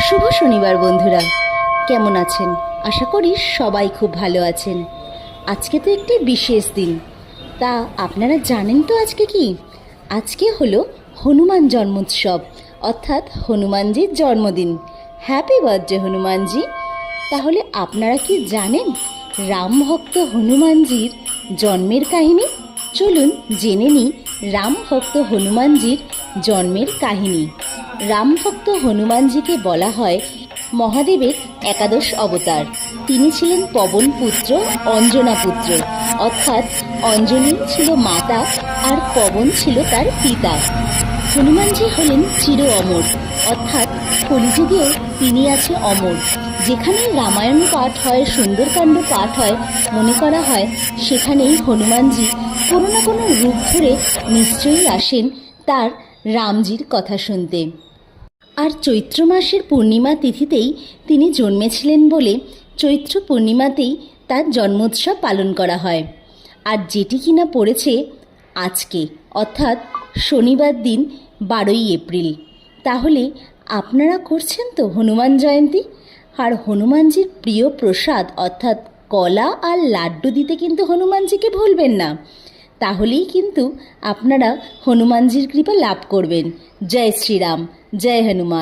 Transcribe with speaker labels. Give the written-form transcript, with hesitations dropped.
Speaker 1: শুভ শনিবার বন্ধুরা, কেমন আছেন? আশা করি সবাই খুব ভালো আছেন। আজকে তো একটি বিশেষ দিন, তা আপনারা জানেন তো আজকে কি? আজকে হলো হনুমান জন্মোৎসব, অর্থাৎ হনুমানজির জন্মদিন। Happy birthday Hanumanji. তাহলে আপনারা কি জানেন রাম ভক্ত হনুমানজির জন্মের কাহিনী? চলুন জেনে নিই রাম ভক্ত হনুমানজির জন্মের কাহিনী। রাম ভক্ত হনুমানজিকে বলা হয় মহাদেবের একাদশ অবতার। তিনি ছিলেন পবন পুত্র, অঞ্জনা পুত্র, অর্থাৎ অঞ্জনী ছিল মাতা আর পবন ছিল তার পিতা। হনুমানজি হলেন চির অমর, অর্থাৎ কলিযুগেও তিনি আছে অমর। যেখানে রামায়ণ পাঠ হয়, সুন্দরকাণ্ড পাঠ হয়, মনে করা হয় সেখানেই হনুমানজি কোনো না কোনো রূপ ধরে নিশ্চয়ই আসেন তার রামজির কথা শুনতে। আর চৈত্র মাসের পূর্ণিমা তিথিতেই তিনি জন্মেছিলেন বলে চৈত্র পূর্ণিমাতেই তার জন্মোৎসব পালন করা হয়। আর যেটি কিনা পড়েছে আজকে, অর্থাৎ শনিবার দিন 12ই এপ্রিল। তাহলে আপনারা করছেন তো হনুমান জয়ন্তী। আর হনুমানজির প্রিয় প্রসাদ অর্থাৎ কলা আর লাড্ডু দিতে কিন্তু হনুমানজিকে ভুলবেন না। তাহলেই কিন্তু আপনারা হনুমানজির কৃপা লাভ করবেন। জয় শ্রীরাম, জয় হনুমান।